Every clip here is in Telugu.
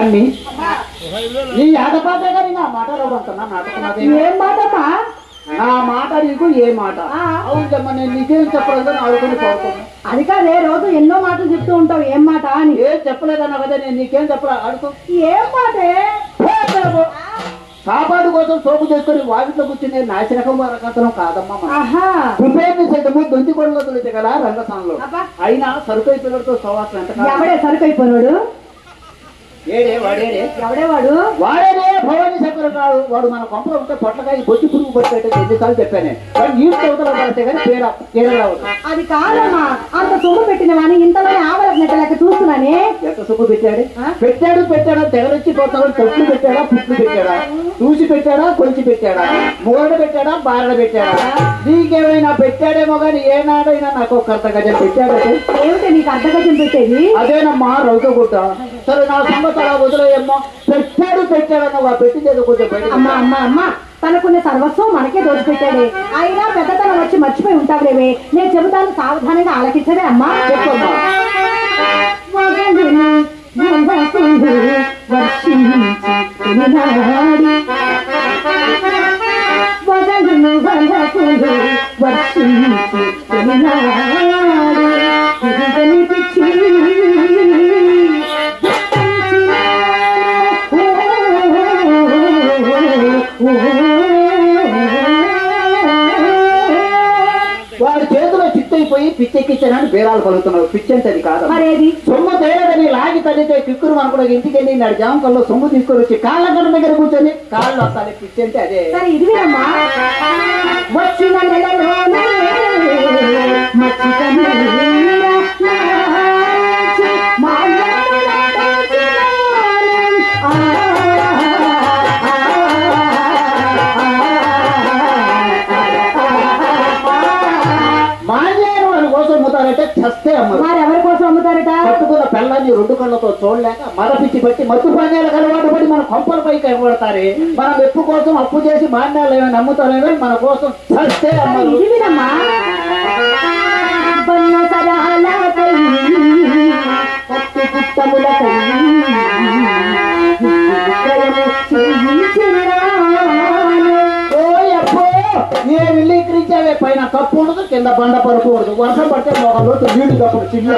తమ్మి నీ ఆటపాట కానీ నా మాట రావుతున్నా నాటకం ఏం మాటమ్మా? నా మాట నీకు ఏ మాట అవునమ్మా నేను నీకేం చెప్పలేదు ఆడుకుని పోతాను. అది కాదే రోజు ఎన్నో మాటలు చెప్తూ ఉంటావు, ఏం మాట అని. ఏం చెప్పలేదన్నా కదా నేను నీకేం చెప్పలేదు ఆడుకో. ఏం మాటే? కాపాడు కోసం సోపు చేసుకుని వాకిట్లో కూర్చుని నాశనకం రకతనం కాదమ్మా. ప్రిపేర్ సైతము దొంతి గొడవలు తొలితే కదా రంగస్థానంలో అయినా సరుకై పిల్లలతో సవాసం ఎంత. ఎవడే సరుకైపోయినాడు? ఏడే వాడేడే ఎవడేవాడు? వాడేడే భవానీ శంకర్ కాదు. వాడు మన కొంపలో ఉంటే పొట్లకాయ బొచ్చి పురుగు పట్టేట ఎన్నిసార్లు చెప్పానే. వాడు నీటి చదువుతలో పడితే కానీ పేరు అది కాదమ్మా, అంత సొమ్ము పెట్టిన వాడిని ఇంతలోనే ఆవరట్నట్టు లెక్క చూస్తున్నానే. ఎంత సొమ్ము పెట్టాడు పెట్టాడా తెగరొచ్చి పోతాడు. తొట్లు పెట్టాడా పుట్లు పెట్టాడా చూసి పెట్టాడా కొలిచి పెట్టాడా మూరడ పెట్టాడా బారడ పెట్టాడా నీకేమైనా పెట్టాడేమో కానీ ఏనాడైనా నాకు ఒక అర్ధ గజం పెట్టాడంటే. ఏమిటి నీకు అర్ధ గజం పెట్టేది? అదేనమ్మా రౌతగుట్ట. సరే నా సంగతి అలా వదిలేయమ్మా. పెట్టాడన్న పెట్టిందేదో కొంచెం బయట. అమ్మా అమ్మా అమ్మా తనకున్న సర్వస్వం మనకే దోచిపెట్టాడే. అయినా పెద్దతనం వచ్చి మర్చిపోయి ఉంటావులేవే. నేను చెబుతాను సావధానంగా ఆలకించడే అమ్మా. చెప్పమ్మా. వాడి చేతిలో చిత్తైపోయి పిచ్చెక్కిచ్చానని బేరాలు పలుకుతున్నావు. పిచ్చెంతది కాదు. సొమ్ము తేలేదని లాగి తల్లితే కిక్కురు మనం కూడా ఇంటికెళ్ళి నాడు జామకల్లో సొమ్ము తీసుకొని వచ్చి కాళ్ళ గడ్డ దగ్గర కూర్చొని కాళ్ళు వస్తాయి. పిచ్చెంటే అదే. ఇది వచ్చిన చస్తే అమ్మ. ఎవరి కోసం అమ్ముతారట? పట్టుకున్న పెళ్ళాన్ని రెండు కళ్ళతో చూడలేక మరపిచ్చి పట్టి మత్తు పానీయాలకు అలవాటు పడి మన కొంపల పైకి కనబడతారే. మనం ఎప్పు కోసం అప్పు చేసి మాన్యాలు ఏమైనా నమ్ముతారేమో మన కోసం చస్తే అమ్మ. ఏ విలీకరించావే పైన కప్పు ఉండదు కింద బండ పరుపు ఉండదు. వర్షం పడితే ఒక లోతు నీళ్లు తప్పుడు చిల్లు.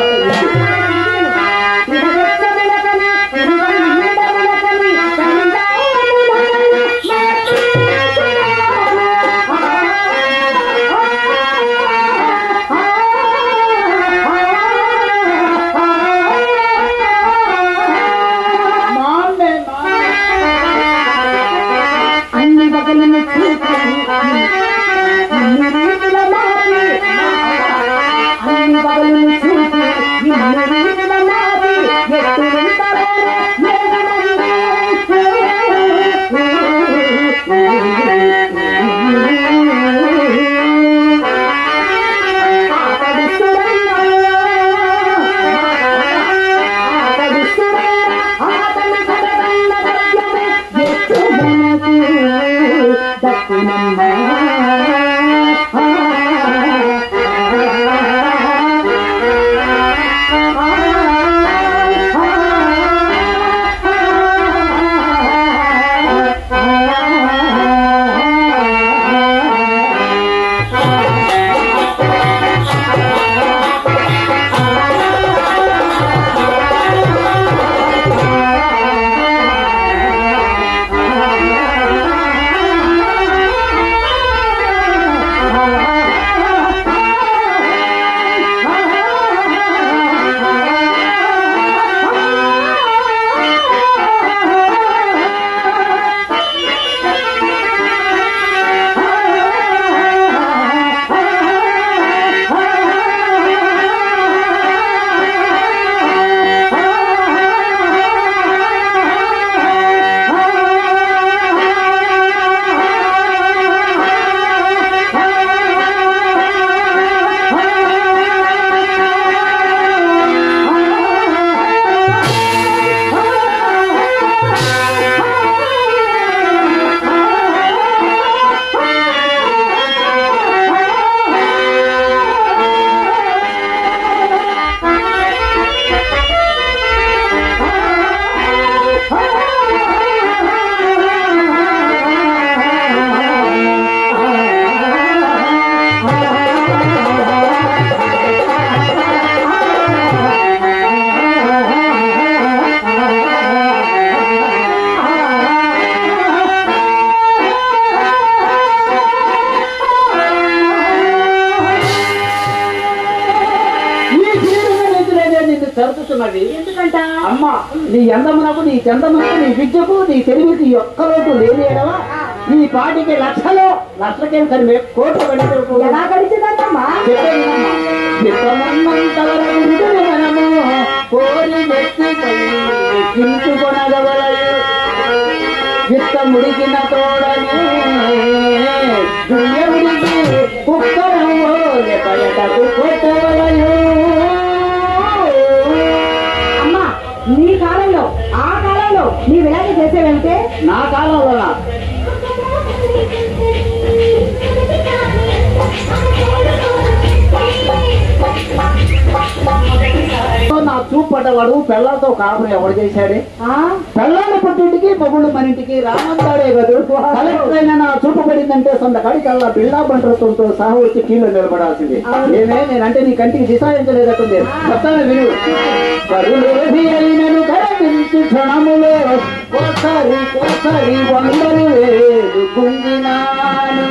అమ్మ నీ అందమునకు నీ చందమునకు నీ విద్యకు నీ తెలివికి ఒక్క రోజు లేని ఎడవా ఈ పాటికి లక్షలకేం సరి కోట్లు ఎలా గడిచిందమ్మా కోరి వ్యక్తిపై చించుకొనగలయు విత్త ముడికిన తోడనే దుర్యముడికి కుక్కరము బయటకు కొట్టవలయు. అమ్మా నీ కాలంలో ఆ కాలంలో నీ విలాగే చేసేవేమిటే? నా కాలంలో నా చూపడ్డవాడు పెళ్ళాలతో కాపురం ఎవడు చేశాడే? పెళ్ళాల పుట్టింటికి మొగుళ్ళు మన ఇంటికి రామంతాడే కదూ. కలెక్టరైనా నా చూపు పడిందంటే సొంత కడికల్లా బిళ్ళా బండ్రతో సహా వచ్చి కీళ్ళు నిలబడాల్సింది. ఏమే నేనంటే నీ కంటికి దిశాయించలేదట్టుంది. చెప్తాను విను. పరులేవి అయినను కరగించు క్షణములో కోసరి కోసరి వందలు వేలు గుంగినాను.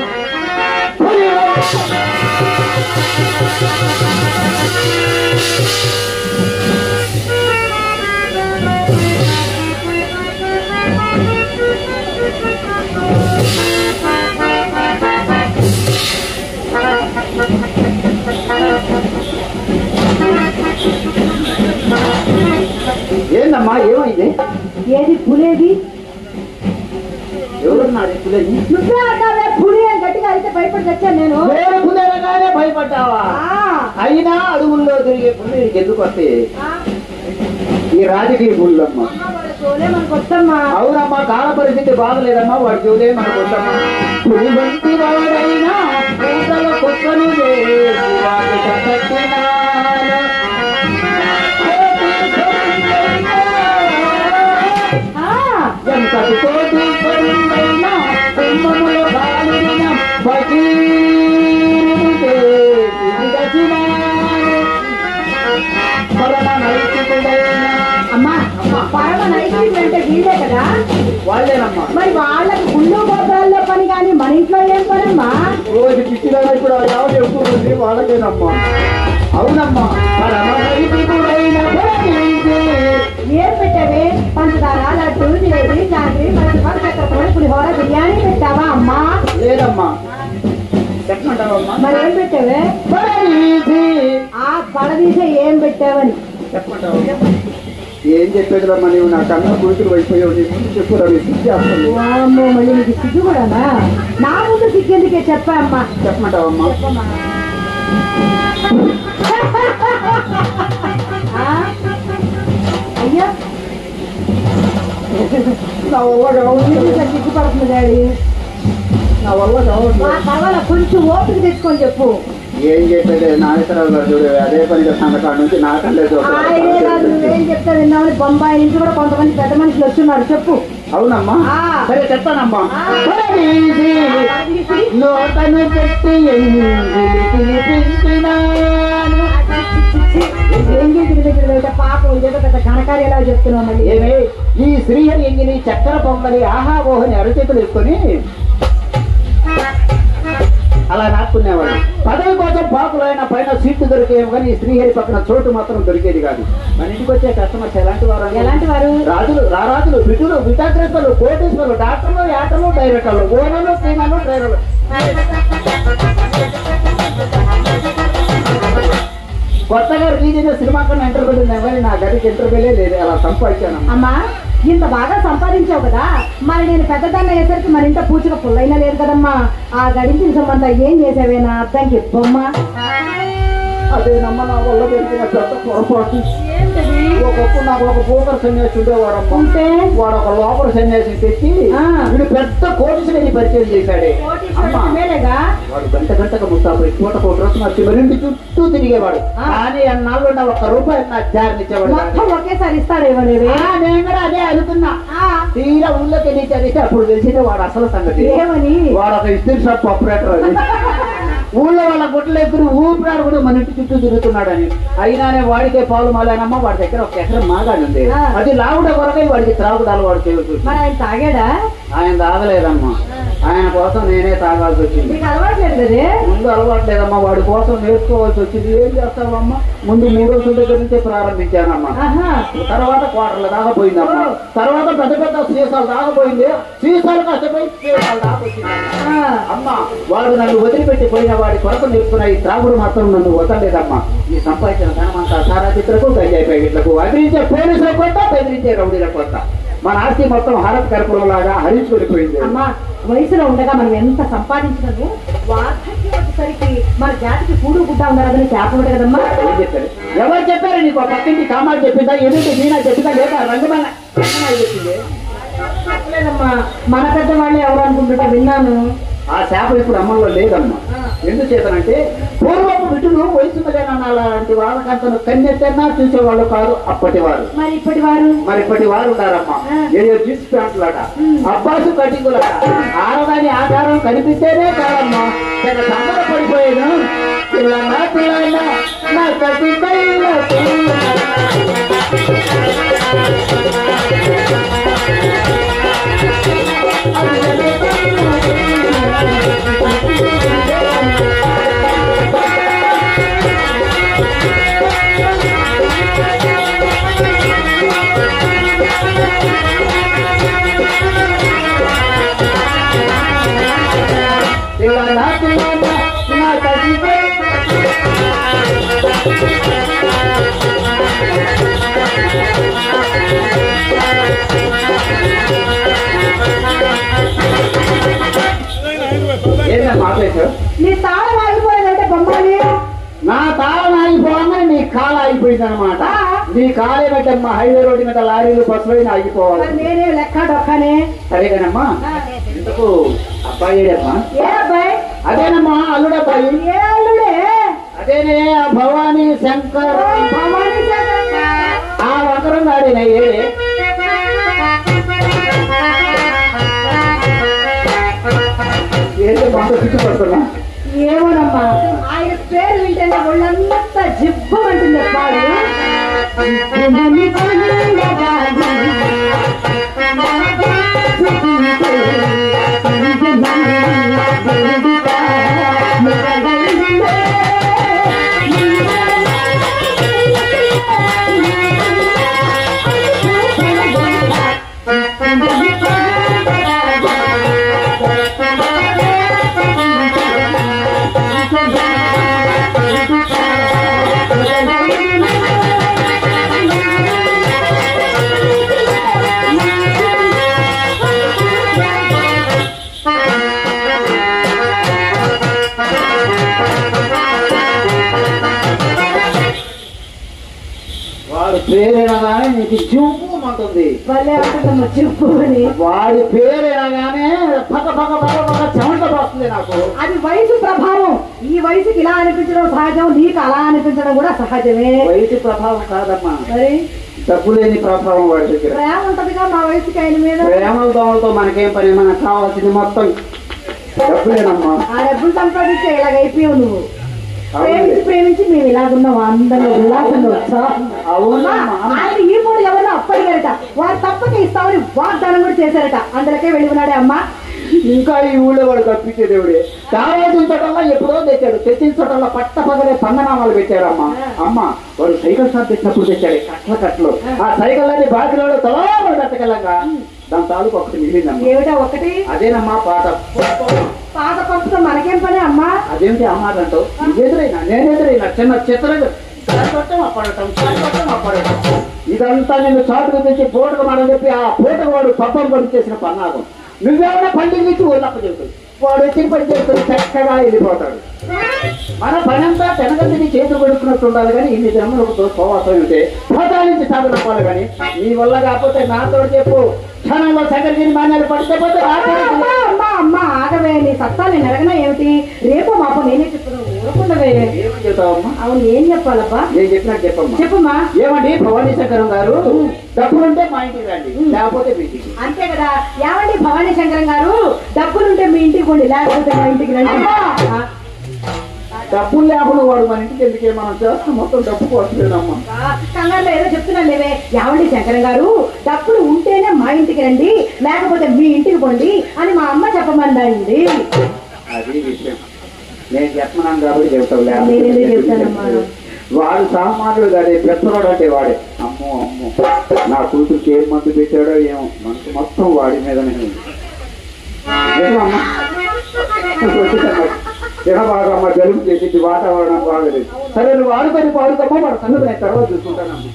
ఏందమ్మా ఏమైంది? ఏది పులేది? ఎవరున్నాడు పులేది? నువ్వే అన్నావే పులి అని గట్టిగా అయితే భయపడి తెచ్చాను నేను. పులేగానే భయపడ్డావా? అయినా అడుగుల్లో తిరిగే పుల్లి ఎందుకు వస్తే ఈ రాజకీయ పుల్లమ్మ. అవునమ్మా కాల పరిస్థితి బాగలేదమ్మా వాడి చూలే మనకు వద్దమ్మా. పులి వంటి వాడైనా కొత్తను ఎంతటి తోటి పరుందైనా సింహములో బాలిన పరమ నైతికుడైనా. అమ్మా పరమ నైతికుడు అంటే వీళ్ళే కదా? వాళ్ళేనమ్మా. మరి వాళ్ళకి గుండు గోపురాల్లో పని కానీ మన ఇంట్లో ఏం పనమ్మా? రోజు పిచ్చిగా ఇప్పుడు ఎవరు ఎక్కువ వాళ్ళకేనమ్మా. అవునమ్మా పరమ నైతికుడైన ఏం పెట్టావే? పంచదార లడ్డు జిలేబీ జాంగ్రీ పులిహోర బిర్యానీ పెట్టావా అమ్మా? లేదమ్మా. చెప్పమంటావమ్మా? మరి ఏం పెట్టావే? ఆ పడదీసే ఏం పెట్టావని చెప్పమంటావా? ఏం చెప్పేదిరమ్మా నీవు నా కన్నా కూతురు అయిపోయావు. నీ ముందు చెప్పురా సిగ్గు. వామ్మో మళ్ళీ నీకు సిగ్గు కూడానా? నా ముందు సిగ్గెందుకే చెప్పా అమ్మా. చెప్పమంటావమ్మా? అయ్యా నా వల్ల సిగ్గుపడుతుంది డాడీ. నా వల్ల కావట్లేదు. పర్వాలేదు కొంచెం ఓపిక తెచ్చుకొని చెప్పు. ఏం చెప్పేది నాగేశ్వరరావు గారు చూడు అదే పనిగా సందకాడ నుంచి నాకంటే నువ్వేం చెప్తా విన్నామని బొంబాయి నుంచి కూడా కొంతమంది పెద్ద మనుషులు వస్తున్నారు. చెప్పు. అవునమ్మా సరే చెప్తానమ్మా. నోటను పెట్టి పాపం ఏదో పెద్ద ఘనకార్యం ఎలా చెప్తున్నావు మళ్ళీ. ఏమే ఈ శ్రీహరి ఎంగిని చక్కెర పొంగలి ఆహా ఓహని అరచేతులు వేసుకొని అలా నాటుకునేవాడు. పదవి కోసం పాకులైన పైన సీట్లు దొరికేమో కానీ శ్రీహరి పక్కన చోటు మాత్రం దొరికేది కాదు. మన ఇంటికి వచ్చే కస్టమర్స్ ఎలాంటి వారు? రాజులు రారాజులు విటులు విటాగ్రతలు కోటేశ్వరులు డాక్టర్లు యాటర్లు డైరెక్టర్లు ఓనర్లు క్లీనర్లు డ్రైవర్లు. కొత్తగా రిలీజ్ అయిన సినిమా కన్నా ఇంటర్వ్యూ ఎవరి నా గదికి ఇంటర్వ్యూలే లేదు. అలా సంపాదించాను. అమ్మా ఇంత బాగా సంపాదించావు కదా, మరి నేను పెద్దదాన్ని అయ్యేసరికి మరి ఇంత పూచిక పుల్లైనా లేదు కదమ్మా. ఆ గడించిన సంబంధం ఏం చేసావేనా అర్థం చెప్పమ్మా. అదేనమ్మా నా వల్ల జరిగిన పెద్ద పొరపాటు. ఒకప్పుడు నాకు ఒక పోకర్ సన్యాసి ఉండేవాడమ్మా. ఉంటే వాడు ఒక లోపల సన్యాసి తెచ్చి వీడు పెద్ద కోటీశ్వరిని పరిచయం చేశాడే. వాడు గంటకు ముస్తాబై పూటకు డ్రెస్ మార్చి మరింటి చుట్టూ తిరిగేవాడు. కానీ అన్నాళ్ళు నా ₹1 నా జారినిచ్చేవాడు. ఒకేసారి ఇస్తాడేమో. నేను కూడా అదే అనుకున్నా. తీరా ఊళ్ళోకి వెళ్ళి చదివితే అప్పుడు తెలిసిందే వాడు అసలు సంగతి. ఏమని? వాడు ఒక ఇస్త్రీ షాప్ ఆపరేటర్ అని. ఊళ్ళో వాళ్ళ గుట్టలు ఎదురు ఊపిరాడు కూడా మన ఇంటి చుట్టూ తిరుగుతున్నాడని. అయినానే వాడికే పాలు మాలేనమ్మా. వాడి దగ్గర ఒక ఎకరం మాగాడు ఉంది. అది లావుడ కొరకై వాడికి త్రాగుడు అలవాటు చేయవచ్చు. ఆయన తాగాడా? ఆయన తాగలేదమ్మా. ఆయన కోసం నేనే తాగాల్సి వచ్చింది. నీకు అలవాట్లేదు కదే? ముందు అలవాట్లేదమ్మా, వాడి కోసం నేర్చుకోవాల్సి వచ్చింది. ఏం చేస్తావమ్మా, ముందు 3 రోజుల దగ్గర నుంచే ప్రారంభించానమ్మా. తర్వాత క్వార్టర్ల దాకా పోయిందమ్మా. తర్వాత పెద్ద పెద్ద సీసాలు దాకపోయింది. సీసాలు కష్టపోయి సీసాలు దాకొచ్చిందమ్మా. అమ్మా, వాడు నన్ను వదిలిపెట్టి పోయిన వాడి కొరకు నేర్చుకున్న ఈ త్రాగుడు మాత్రం నన్ను వదలలేదమ్మా. ఈ సంపాదించిన ధనమంతా సారా చిత్రకు, గంజాయి ప్యాకెట్లకు, అదిరించే పోలీసుల కొత్త, బెదిరించే రౌడీల కొత్త, మన ఆస్తి మొత్తం హారత్ కర్పూరం లాగా హరించుకునిపోయింది. అమ్మా, వయసులో ఉండగా మనం ఎంత సంపాదించినను వార్ధక్యం వచ్చేసరికి మన జాతికి కూడు గుడ్డ ఉండాలని చేపడు కదమ్మా. ఏం చెప్పారు? ఎవరు చెప్పారు నీకు? పక్కింటి కామాలు చెప్పిందా, ఎదుటి మీనా చెప్పిందా, లేదా రంగమన్న చెప్పింది? చెప్పలేదమ్మా, మన పెద్ద వాళ్ళు ఎవరు అనుకుంటుంటే విన్నాను. ఆ చేప ఇప్పుడు అమల్లో లేదమ్మా. ఎందుచేతనంటే పూర్వపు విటులు వయసులాంటి వాళ్ళకంతను కన్నెత్తన్నా చూసేవాళ్ళు కాదు అప్పటి వారు. మరి ఇప్పటి వారు ఉన్నారమ్మా. ఏదో జీన్స్ ప్యాంట్లాట, అబ్బాసు కటింగులట, ఆడదాని ఆధారం కనిపిస్తేనే కాదమ్మా తెగ సంబరపడిపోయాను. పిల్లన్నా పిల్లన్నా నా నీ తాళం ఆగిపోయిందంటే బొమ్మని నా తాళం ఆగిపోగానే నీ కాలు ఆగిపోయింది అనమాట. నీ కాలే పెట్టమ్మా, హైవే రోడ్డు మీద లారీలు బస్సులు ఆగిపోవాలి. నేనే లెక్క డొక్కనే. సరేగానమ్మా. ఇంతకు అబ్బాయి ఏడమ్మా? ఏ అబ్బాయి? అదేనమ్మా అల్లుడబ్బాయి. ఏ అల్లుడే? అదేనే భవానీ శంకర్. ఆ వంకరం గాడేనా? ఏడే పడుతున్నా? ఏమోనమ్మా, ఆయన పేరు వింటేనే ఒళ్ళంతా జిబ్బు అంటుంది. పాడు పేరేనగానే నీకు చూపుమంటుంది. చెప్పు అని వాడి పేరేనగానే పక్క పక్క పక్క పక్క చెమట వస్తుంది నాకు. అది వయసు ప్రభావం. ఈ వయసుకి ఇలా అనిపించడం సహజం, నీకు అలా అనిపించడం కూడా సహజమే. వయసు ప్రభావం కాదమ్మా, మరి డబ్బు లేని ప్రభావం వాడి దగ్గర. ప్రేమ ఉంటదిగా మా వయసుకి ఆయన మీద. ప్రేమల దోమలతో మనకేం పని, మనకు కావాల్సింది మొత్తం డబ్బులేనమ్మా. ఆ డబ్బులు సంపాదించే ఇలాగైపోయావు నువ్వు. ప్రేమించి మేము ఇలాగున్నాం, అందరూ అవునా? ఆయన ఈ 3 ఎవరో అప్పడిగారట, వారు తప్పక ఇస్తామని వాగ్దానం కూడా చేశారట. అందులోకే వెళ్ళి ఉన్నాడే అమ్మా. ఇంకా ఈ ఊళ్ళో వాడు కప్పించే దేవుడే. కావాల్సిన చోటల్లా ఎప్పుడో తెచ్చాడు, తెచ్చిన చోటల్లా పట్ట పగలే పంగనామాలు పెట్టారమ్మా. అమ్మ వాడు సైకిల్ షాప్ తెచ్చినప్పుడు తెచ్చాడు కట్లు. ఆ సైకిల్ అన్ని బాకిలో తలా కట్టకెళ్ళంగా దాని తాలూకు ఒకటి మిగిలిందమ్మా. ఏమిటా ఒకటి? అదేనమ్మా పాత పంపుతో మనకేం పని అమ్మా? అదేమిటి అమ్మాదంటావు? ఎదురైనా నేను ఎదురైనా చిన్న చిత్రం అప్పడటం అప్పడటం ఇదంతా నేను చాటుకు తెచ్చి పూటకు మనం చెప్పి ఆ పూటకు వాడు పబ్బం పడి చేసిన పన్నాగం. నువ్వేమైనా పండుగ ఇచ్చి ఊళ్ళప్ప చెబుతుంది, వాడు వచ్చి పని చేస్తుంది చక్కగా వెళ్ళిపోతాడు. మన పనంతా తెనగంటిని చేతులు పెడుతున్నట్టు ఉండాలి. కానీ ఇన్ని జన్మలతో పోవాల్సి ఉంటే పోతా నుంచి సాగునప్పాలి. కానీ నీ వల్ల కాకపోతే నాతో చెప్పు, క్షణంలో సగలిని మాన్యాలు పడితే పోతే అమ్మా ఆగవే, నీ సత్తాలు నేను ఎరగనా ఏమిటి? రేపు మాపు నేనే చెప్తున్నావు, ఊరకుండవే. ఏమని చెప్తావమ్మా? అవును, ఏం చెప్పాలబ్బా? నేను చెప్పినట్టు చెప్పమ్మా. చెప్పమ్మా. ఏమండి భవానీ శంకరం గారు, డబ్బులుంటే మా ఇంటికి రండి, లేకపోతే మీ ఇంటికి. అంతే కదా. ఏమండి భవానీ శంకరం గారు, డబ్బులుంటే మీ ఇంటికి పోండి, లేకపోతే మా ఇంటికి రండి. డబ్బులు లేకుండా వాడు మన ఇంటికి ఎందుకే మనం చేస్తాం మొత్తం డబ్బు కోసమేనమ్మా. కంగారులో ఏదో చెప్తున్నాను లేవే. ఏమండి శంకరం గారు, డబ్బులు ఉంటేనే మా ఇంటికి రండి, లేకపోతే మీ ఇంటికి పోండి అని మా అమ్మ చెప్పమందండి. అది విషయం. నేను చెప్పన్నాను కాబట్టి చెప్తావు. చెప్తానమ్మా. వాడు సామాన్యుడు కాదే, పెద్దవాడు అంటే వాడే. అమ్మో అమ్మో, నా కూతురికి ఏం మందు పెట్టాడో ఏమో, మనసు మొత్తం వాడి మీదనే ఉంది. బాగమ్మ జలుబు చేసింది, వాతావరణం బాగలేదు. సరే నువ్వు వాడుకొని పాడుకోమ్మా, వాడు సంగతి నేను తర్వాత చూసుకుంటానమ్మా.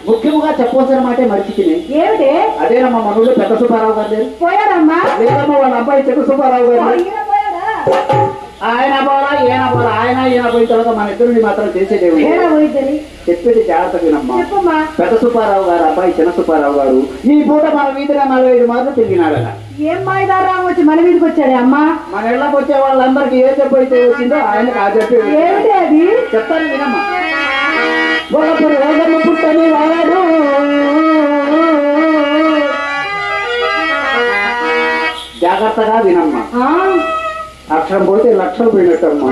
ముఖ్యముగా చెప్పవలసిన మాటే మర్చిపోయి. ఏమిటి? అదేనమ్మా, మన ఊళ్ళో పెద్ద సుబ్బారావు గారు పోయాడమ్మా. లేదమ్మా, వాళ్ళ అబ్బాయి చిన్న సుబ్బారావు గారు. ఆయన పోరా, ఈయన పోరా. ఈయన పోయిన తర్వాత మన ఇద్దరిని మాత్రం చేసేదేమి. చెప్పేది జాగ్రత్త వినమ్మా. పెద్ద సుబ్బారావు గారు అబ్బాయి చిన్న సుబ్బారావు గారు ఈ పూట మన వీధిలో 45 మార్లు తిరిగినాడట. ఏం మాయదారా వచ్చి మన వీధికి వచ్చాడే అమ్మా? మన ఇళ్ళకి వచ్చే వాళ్ళందరికీ ఏ చెప్పు అయితే వచ్చిందో ఆయనకు ఆ చెప్పి. ఏమిటి అది? చెప్తాను వినమ్మా. ఒకప్పుడు రోగము పుట్టని వాడు జాగ్రత్తగా వినమ్మా. అక్షరం పోతే లక్షలు పోయినట్టమ్మా.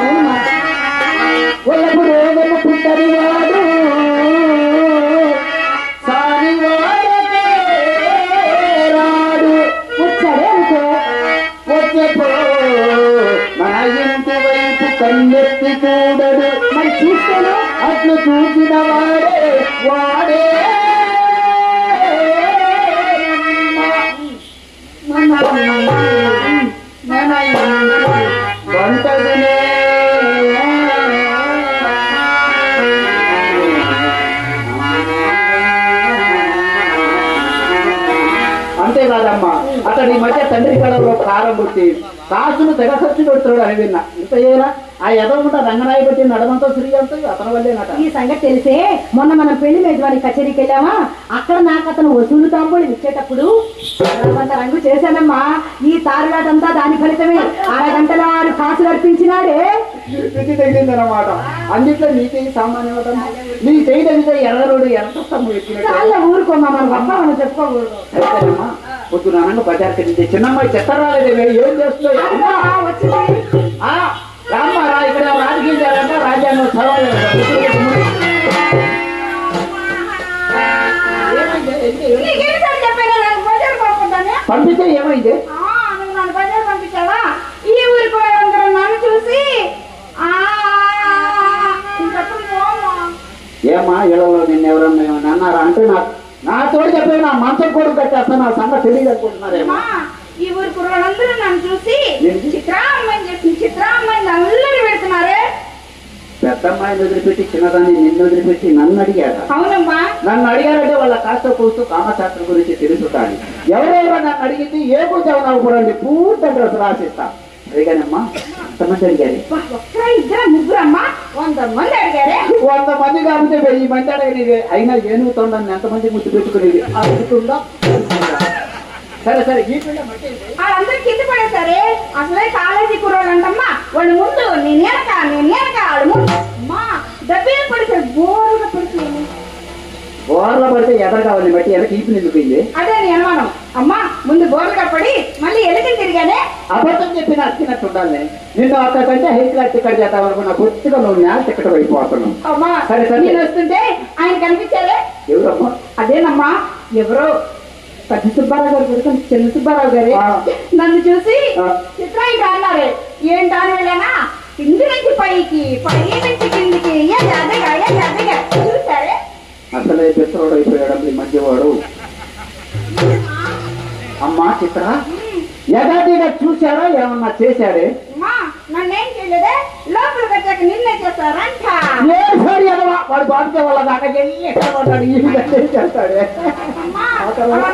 ఒకప్పుడు రోగము పుట్టని వాడు సారి రాడు. వచ్చాడే అనుకో, వచ్చేపో మన ఇంటి వైపు కన్నెత్తి చూడడు. మరి చూస్తాను అట్లు చూసిన వాడే వాడే వంటదినే. అంతేకాదమ్మా, అతడి మధ్య తండ్రి కడలో కారం పుట్టి కాసును తెగ ఖర్చు పెడుతున్నాడు అని విన్నా. ఇంత చేయరా ఆ ఎదవకుండా రంగనాయి పెట్టి నడమంతా తిరిగి అతని వల్లేనట. ఈ సంగతి తెలిసే మొన్న మనం పెళ్లి మేజవారి కచేరీకి వెళ్ళామా, అక్కడ నాకు అతను వసూలు తాంబూలు ఇచ్చేటప్పుడు రంగు చేశానమ్మా. ఈ తారులాటంతా దాని ఫలితమే. 6 గంటల 6 కాసులు అర్పించినాడే. తగిలిందనమాట. అందుట్లో నీకే సామాన్యం. నీ చేయగలిగితే ఎర్రరోడు ఎంత చాలా ఊరుకోమ్మా, మనం గొప్ప మనం చెప్పుకోకూడదు. పొద్దున బజార్కి వెళ్తే చిన్నమ్మాయి చెత్త రాలేదే, ఏం చేస్తున్నావు? రామ్మారా, ఇక్కడ రాజకీయం చేయాలంటే రాజ్యాంగం చదవాలి. పంపిస్తే ఏమైంది? పంపించావా? ఈ ఊరికి నన్ను చూసి ఏమా ఇళ్ళలో నిన్న ఎవరన్నా అన్నారా అంటే నా తోడు చెప్పే నా మంచం కూడా కట్టేస్తా. నా సంగతి తెలియదు అనుకుంటున్నారేమో. ఈ ఊరి కుర్రాళ్ళందరూ నన్ను చూసి చిత్రామ్మాయిని చేసి చిత్రామ్మాయిని అల్లరి పెడుతున్నారే. పెద్దమ్మాయిని వదిలిపెట్టి చిన్నదాన్ని నిన్ను వదిలిపెట్టి నన్ను అడిగారు. అవునమ్మా. నన్ను అడిగారంటే వాళ్ళ కాస్త కూస్తూ కామశాస్త్రం గురించి తెలుసుతాను. ఎవరెవరో నన్ను అడిగింది ఏ పూజ కూడా పూర్తి డ్రెస్ రాసిస్తా. అడిగానమ్మా, ఎంతమంది అడిగారు? ఒక్కరా ఇద్దరా ముగ్గురమ్మా? 100 మంది అడిగారే. 100 మంది కాబట్టి 1000 మంది అడగనిది. అయినా ఏనుగుతుండని ఎంతమంది ముద్దు పెట్టుకునేది అడుగుతుందా? సరే సరే ఈ పిల్ల వాళ్ళందరూ కింద పడేసరే. అసలే కాలేజీ కుర్రోళ్ళు అంటమ్మా. వాళ్ళు ముందు నేను వాళ్ళు ముందు అమ్మా డబ్బే పడిసారు. బోరుగా పడిపోయింది. బోర్లో పడితే ఎదరు కావాలి బట్టి ఎదకి ఈపిని ఎందుకుంది? అదే నీ అనుమానం. అమ్మా ముందు బోర్లుగా పడి మళ్ళీ ఎలుకని తిరిగానే. అబద్ధం చెప్పిన అతికినట్టు ఉండాలి. నిన్ను అక్కడికంటే హై క్లాస్ టికెట్ చేద్దాం అనుకున్నా. కొద్దిగా నువ్వు న్యాయ టికెట్ అయిపోతున్నావు. అమ్మా సరే సరే నేను వస్తుంటే ఆయన కనిపించారే. ఎవరమ్మా? అదేనమ్మా ఎవరో పెద్ద సుబ్బారావు గారు కొడుకు చిన్న సుబ్బారావు గారు నన్ను చూసి చిత్ర ఇక అన్నారే. ఏంటాని వెళ్ళానా? కింది నుంచి పైకి పై నుంచి కిందికి అదేగా చూసారే. అసలే పిత్రుడు అయిపోయాడు ఈ మధ్యవాడు. అమ్మా చిత్ర యథాతిగా చూశాడా ఏమన్నా చేశాడే? నన్నేం చేయలేదే. లోపలికి వచ్చాక నిన్నే చేస్తారంట. వాడు బాధితే వాళ్ళ దాకా చేస్తాడే.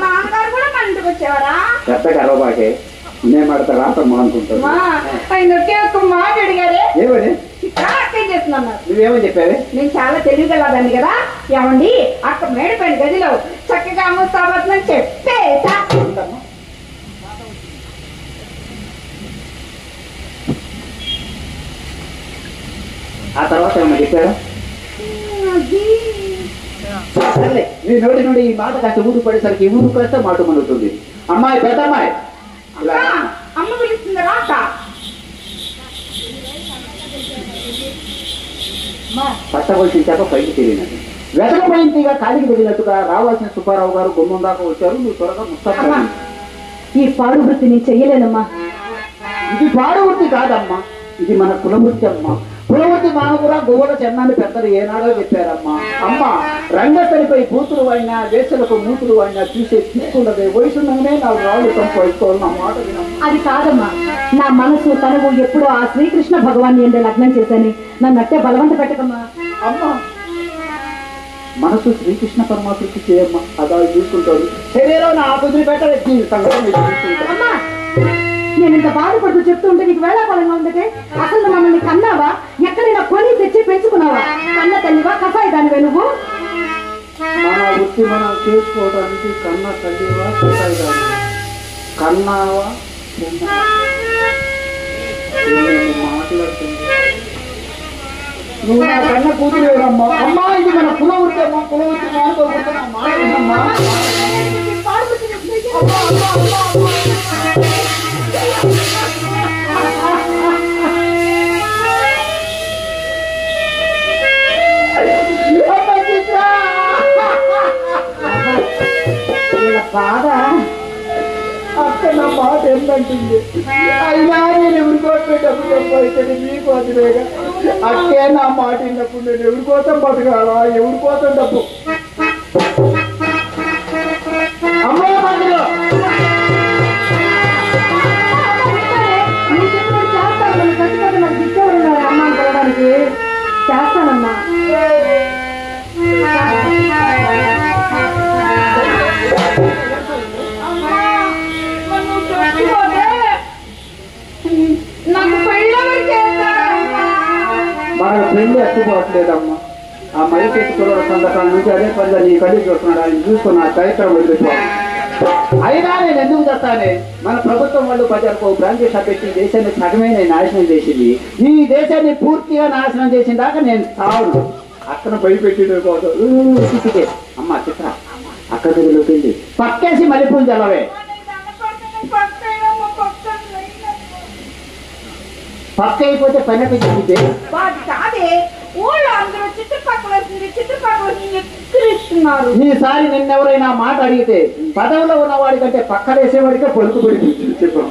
నాన్నగారు కూడా మన ఇంటికి వచ్చేవారా? పెద్ద గర్వబాకే నేను మాడతా రాతమ్మా అనుకుంటాను. ఆయన ఒకే ఒక్క మాట అడిగారే. ఏమని? అర్థం చేస్తున్నాను. నువ్వేమని చెప్పావే? నేను చాలా తెలియగలదాన్ని కదా. ఏమండి అక్క మేడిపోయిన గదిలో చక్కగా అమ్ముతాబోతుందని చెప్పేసా. ఆ తర్వాత ఏమన్నా చెప్పారా? సర్లే నీ నోటి నుండి ఈ మాట కాస్త ఊరు పడేసరికి ఊరు కాస్త మాట మనుగుతుంది. అమ్మాయి పెద్ద అమ్మాయి అమ్మ పిలుస్తుంది రాక. పట్టవలసిన చేప పైకి తెలియనది. వెతకపోయిందిగా కాలికి తగినట్టుగా రావాల్సిన సుబ్బారావు గారు గుమ్మం దాకా వచ్చారు. నువ్వు త్వరగా ముస్తాబా. ఈ పాడు వృత్తి నేను చెయ్యలేనమ్మా. ఇది పాడు వృత్తి కాదమ్మా, ఇది మన కులవృత్తి అమ్మా. కులవృత్తి మానవురా గోవుల చెన్నాన్ని పెద్దలు ఏనాడో చెప్పారమ్మా. అమ్మ రంగస్థలిపై కూతురు అయినా వేసలకు మూతులు అయినా చూసే తీసుకున్నదే. వయసులోనే నా రాళ్ళు సంపాదించుకోవాలి. నా మాట వినమ్మా. అది కాదమ్మా. నా మనసు తనవు ఎప్పుడో ఆ శ్రీకృష్ణ భగవాన్ ఏంటో లగ్నం చేశాను. నన్ను అట్టే బలవంత పెట్టకమ్మా. అమ్మా మనసు శ్రీకృష్ణ పరమాత్మకి చేయమ్మా. అదా చూసుకుంటాడు. శరీరం నా ఆకుదులు పెట్టలేదు. అమ్మా నేను ఇంత బాధపడుతూ చెప్తూ ఉంటే నీకు వేళాకాలంగా ఉందటే. అసలు మమ్మల్ని కన్నావా? ఎక్కడైనా కొని తెచ్చి పెంచుకున్నావా? కన్న తల్లివా కసాయి దానివే నువ్వు? మన వృత్తి మనం చేసుకోవడానికి కన్న తల్లివా కసాయి దాని కన్నావా మాట్లాడుతుంది. నువ్వు నా కన్న కూతురేనమ్మా. అమ్మా ఇది మన కులవృత్తి అమ్మా. కులవృత్తి మానుకోకూడదు. మాట్లాడమ్మా. బాధ అక్క నా మాట ఏంటంటుంది. అయినా నేను ఎవరికోసం డబ్బు సంపాదించండి మీకోసమేగా. అక్కే నా మాట విన్నప్పుడు నేను ఎవరి కోసం బతకాలా? ఎవరి కోసం డబ్బు? అమ్మా అమ్మ కలవడానికి చేస్తానమ్మా. మనకు పెళ్లి అట్టుకోవట్లేదమ్మా. ఆ మనిషి కుర్ర సందర్భం నుంచి అదే పనిగా నీ కళ్ళు చూస్తున్నాడు. ఆయన చూసుకున్న కార్యక్రమం వదిలిపెట్టుకోవాలి. అయినా నేను ఎందుకు చేస్తానే? మన ప్రభుత్వం వాళ్ళు ప్రజలకు బ్రాంచెస్ పెట్టి దేశాన్ని సగమే నేను నాశనం చేసింది. ఈ దేశాన్ని పూర్తిగా నాశనం చేసిన దాకా నేను తాను అక్కడ భయపెట్టిన కోసం. అమ్మ చిత్ర అక్కడ దగ్గరలోకి వెళ్ళి పక్కేసి మల్లెపూలు చల్లవే. పక్క అయిపోతే పని పెంచుకుంటే కాదే. ఊళ్ళో అందరూ చుట్టుపక్కల ఎక్కిరిస్తున్నారు. ఈసారి నిన్నెవరైనా మాట అడిగితే పదవిలో ఉన్నవాడి కంటే పక్కన వేసేవాడికే పలుకుబడి చెప్పాం.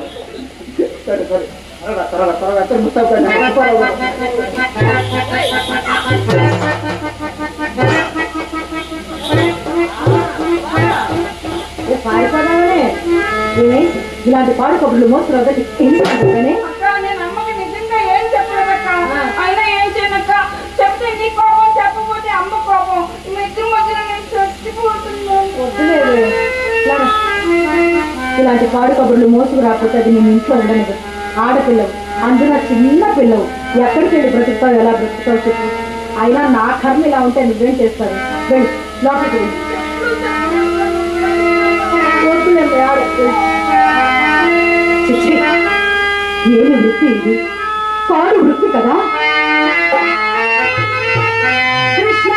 సరే సరే త్వరగా త్వరగా పారిపోదామనే ఇలాంటి పాడు కబుర్లు మోస్తున్నా నిజంగా ఏం చెప్పలేదక్క. అయినా ఏం చేయనక్క ఇలాంటి పాడు కబుర్లు మోసుకు రాకపోతే అది నేను ఇంట్లో ఉండను. ఆడపిల్లవు, అందులో చిన్న పిల్లవు, ఎక్కడికి వెళ్ళి బ్రతుకుతావు, ఎలా బ్రతుకుతావు చెప్పు. అయినా నా కర్మ ఇలా ఉంటే నువ్వేం చేస్తావు? వెళ్ళి లోపలికి వెళ్ళి. ఏమి వృత్తి ఇది? పాడు వృత్తి కదా. కృష్ణ